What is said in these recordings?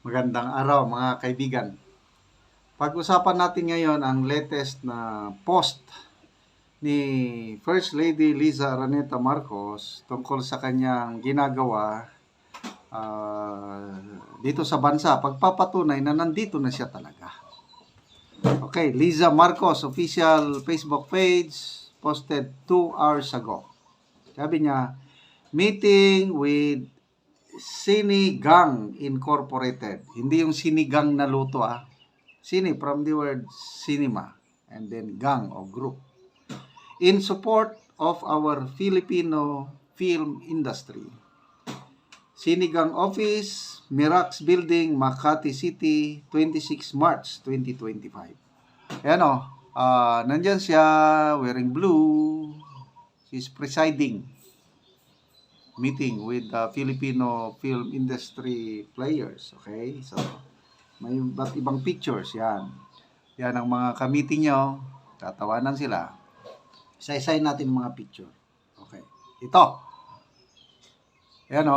Magandang araw mga kaibigan. Pag-usapan natin ngayon ang latest na post ni First Lady Liza Araneta Marcos tungkol sa kanyang ginagawa dito sa bansa. Pagpapatunay na nandito na siya talaga. Okay, Liza Marcos official Facebook page posted 2 hours ago. Sabi niya, meeting with Sinigang Incorporated. Hindi yung sinigang na luto Sini from the word cinema and then gang o group. In support of our Filipino film industry. Sinigang Office, Mirax Building, Makati City, 26 March 2025. Ayan nandyan siya wearing blue. She's presiding meeting with the Filipino film industry players. Okay? So, may iba't ibang pictures. Yan. Yan ang mga ka-meeting nyo. Tatawanan sila. Isa-isayin natin mga picture. Okay. Ito. Yan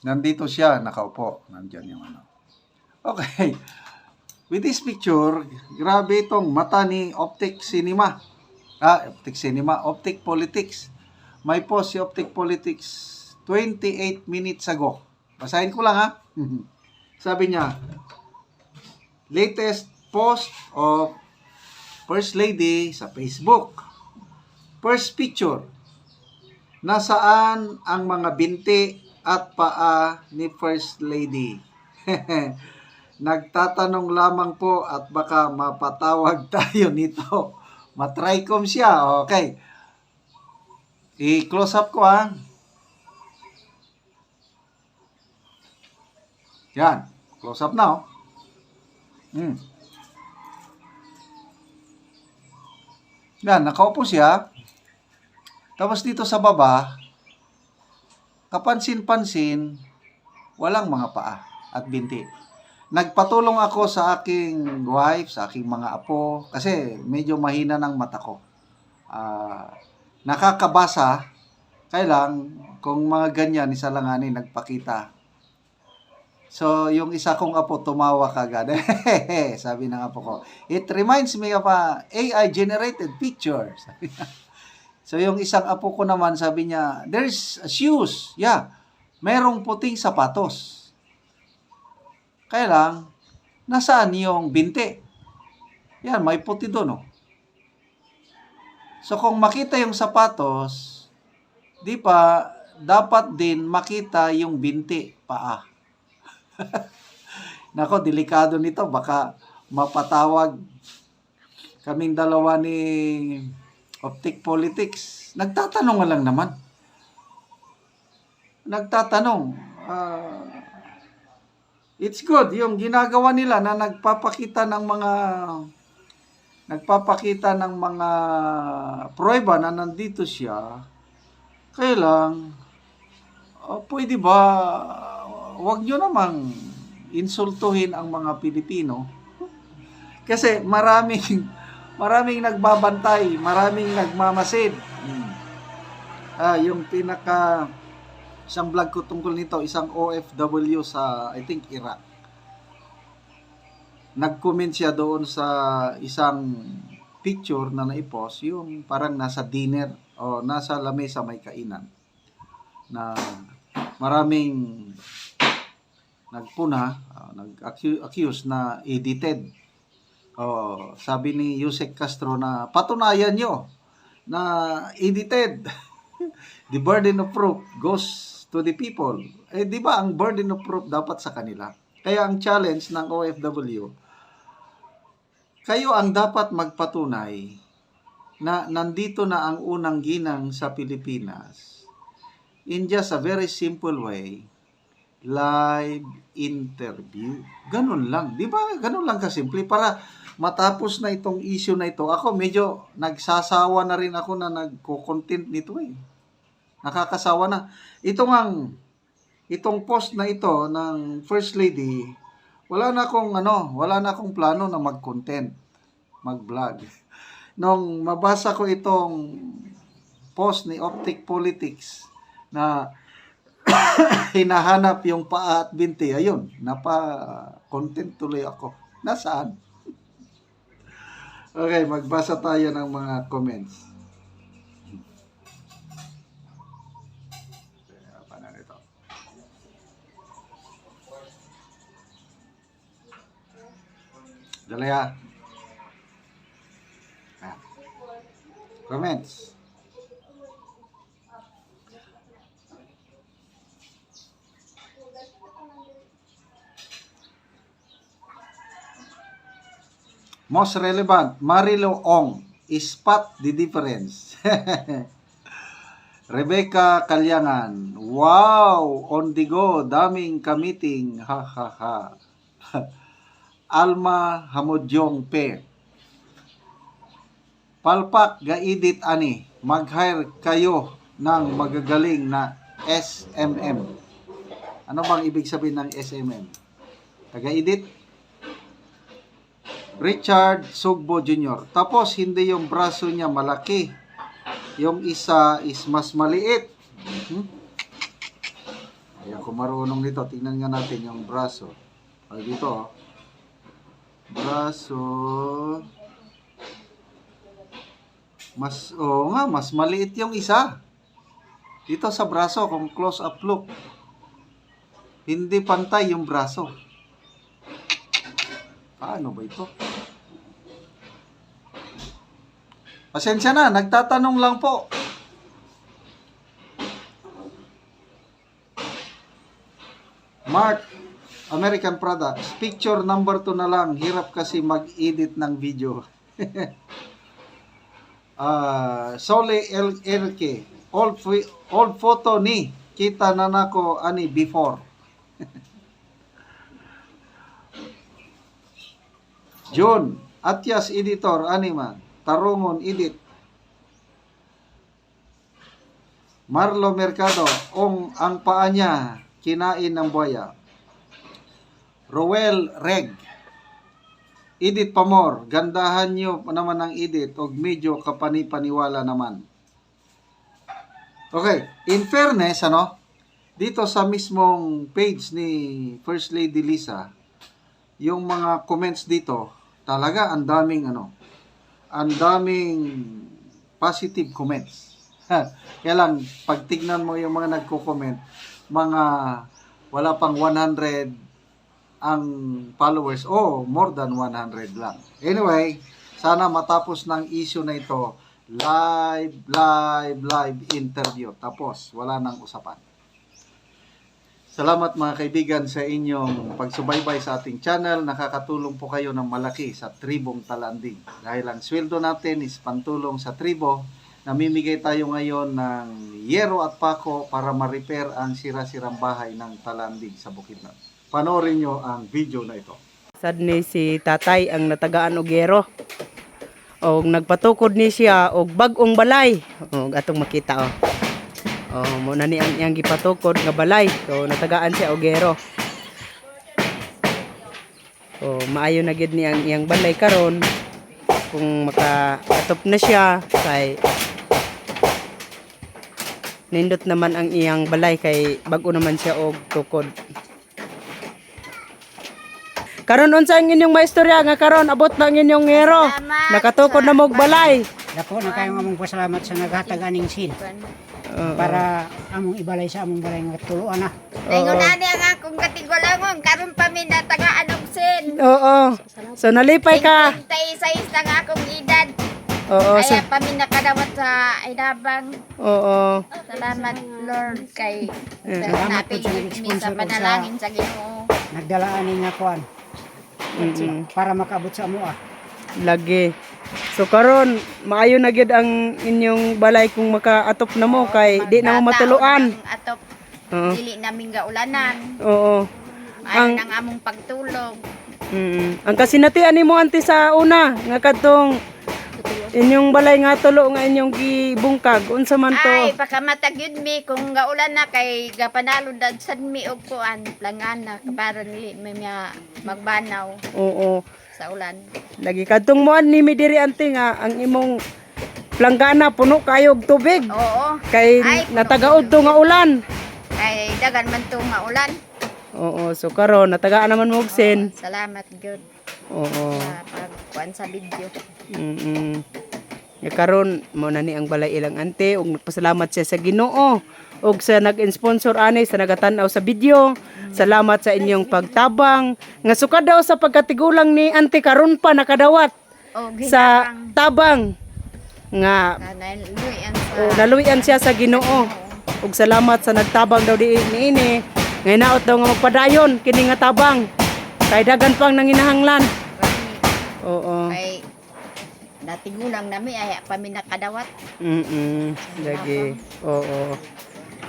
Nandito siya. Nakaupo. Nandyan yung Okay. With this picture, grabe itong mata ni Optic Cinema. Optic Cinema, Optic Politics. May post si Optic Politics 28 minutes ago. Basahin ko lang Sabi niya, latest post of First Lady sa Facebook. First picture. Nasaan ang mga binti at paa ni First Lady? Nagtatanong lamang po at baka mapatawag tayo nito. Matrycom siya. Okay. I-close up ko Yan. Close up na Yan. Nakaupo siya. Tapos dito sa baba, kapansin-pansin, walang mga paa at binti. Nagpatulong ako sa aking wife, sa aking mga apo, kasi medyo mahina ng mata ko. Nakakabasa, kailang kung mga ganyan, isa lang nagpakita. So, yung isa kong apo, tumawa kagad. Sabi ng apo ko, it reminds me of a AI-generated picture. Sabi niya. So, yung isang apo ko naman, sabi niya, there's shoes. Yeah, merong puting sapatos. Kaya lang, nasaan yung binti? Yan, may puti doon So, kung makita yung sapatos, di pa, dapat din makita yung binti, paa. Nako, delikado nito. Baka mapatawag kaming dalawa ni Optic Politics. Nagtatanong lang naman. It's good yung ginagawa nila na nagpapakita ng mga pruweba na nandito siya. Kaya lang, pwede ba wag nyo namang insultuhin ang mga Pilipino? Kasi maraming nagbabantay, maraming nagmamasid. Yung isang vlog ko tungkol nito, isang OFW sa, I think, Iraq. Nag-comment siya doon sa isang picture na naipost, yung parang nasa dinner o nasa lamesa may kainan. Na maraming nagpuna, nag-accuse na edited. Sabi ni Yusek Castro na patunayan nyo na edited. The burden of proof goes to the people. Di ba ang burden of proof dapat sa kanila? Kaya ang challenge ng OFW, kayo ang dapat magpatunay na nandito na ang unang ginang sa Pilipinas in just a very simple way, live interview. Ganun lang. Di ba? Ganun lang kasimple. Para matapos na itong issue na ito, ako medyo nagsasawa na rin ako na nagko-content nito Nakakasawa na. Itong post na ito ng First Lady, wala na akong plano na mag-content, mag-vlog. Nung mabasa ko itong post ni Optic Politics na hinahanap yung paa at binti. Ayun, napa-content tuloy ako. Nasaan? Okay, magbasa tayo ng mga comments. Apa na nito? Dalaya. Comments. Most relevant, Marilo Ong, spot the difference. Rebecca Kalyangan, wow, on the go, daming kamiting, ha ha ha. Alma Hamodyong Pe. Palpak gaidit ani, mag-hire kayo ng magagaling na SMM. Ano bang ibig sabihin ng SMM? Taga-edit? Richard Sugbo Jr. Tapos hindi yung braso niya malaki. Yung isa is mas maliit. Ay ako marunong nito. Tingnan nga natin yung braso. Ay dito. Braso. Mas maliit yung isa. Dito sa braso, kung close up look. Hindi pantay yung braso. Paano ba ito? Pasensya na, nagtatanong lang po. Mark, American Products. Picture number 2 na lang. Hirap kasi mag-edit ng video. Sole LRK. Old photo ni. Kita na nako ani before. John, Atyas editor, anima, Tarungon edit. Marlo Mercado, ang paa niya, kinain ng buhaya. Roel Reg, edit pa more, gandahan nyo naman ang edit, og medyo kapani-paniwala naman. Okay, in fairness, dito sa mismong page ni First Lady Lisa, yung mga comments dito, talaga ang daming positive comments. Kaya lang, pag tignan mo yung mga nagko-comment, mga wala pang 100 ang followers, more than 100 lang. Anyway, sana matapos ng issue na ito, live interview. Tapos, wala nang usapan. Salamat mga kaibigan sa inyong pagsubaybay sa ating channel. Nakakatulong po kayo ng malaki sa tribong Talanding. Dahil ang sweldo natin is pantulong sa tribo. Namimigay tayo ngayon ng yero at pako para ma-repair ang sira-sirang bahay ng Talanding sa Bukidnon. Panoorin nyo ang video na ito. Sad ni si tatay ang natagaan og yero. Og nagpatukod ni siya og bag-ong balay. Og atong makita mo na ni ang iyang gipatukod nga balay. So natagaan siya og yero. So maayo na gid ni ang iyang balay karon kung maka-atop na siya kay nindot naman ang iyang balay kay bag-o naman siya og tukod. Karon unsa ang inyong maistorya nga karon abot na ang inyong yero? Nakatukod na mog balay. Dako na kayo among pasalamat sa naghatag aning sin. Para among ibalay sa among balay nga tuluan na. Ingon ani ang akong katigwalangon karon pa mi natagaan og sin. Oo. So nalipay ka. 56 lang akong edad. Oo. Kaya pa mi nakadawat sa Idabang. Oo. Salamat Lord kay Salamat po sa napigil mi nag-sponsor sa ko panalangin sa Ginoo. Nagdala ani nga kuan para makaabot sa amoa. Lagi. So karon maayo na gyud ang inyong balay kung makaatop na mo kay di na mo matuluan. Atop Oo. dili naming gaulanan. Oo. Ang nang among pagtulog. Ang kasinatian nimo anti sa una nga kadtong inyong balay nga tulo nga inyong gibungkag unsa man to? Ay pakamatag yun mi kung gaulan na kay gapanalo dad sad mi og kuan langana kabaron dili may magbanaw Oo. sa ulan. Lagi kadtong mo ni mi diri anti nga ang imong planggana puno kayo og tubig. Oo. Kay Ay, puno natagaod to nga ulan. Ay dagan man to nga ulan. Oo, so karon natagaan naman mo og sin. Salamat good Oo. sa pagkuan sa video. Ya karon mo na ni ang balay ilang ante ug nagpasalamat siya sa Ginoo ug sa nag-sponsor ani sa nagatan-aw sa video. Salamat sa inyong pagtabang nga sukad daw sa pagkatigulang ni ante karon pa nakadawat O sa ginang tabang nga naluyan sa naluyan siya sa Ginoo. Ug salamat sa nagtabang daw niini. Ngay naot daw nga magpadayon kini nga tabang. Kay dagan pang nanginahanglan. Oo. ay natigulang nami ay pami nakadawat. Lagi. Oo.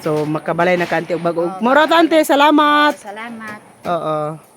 So makabalay na kanti og bag-og. Mora tante, salamat. Salamat. Oo.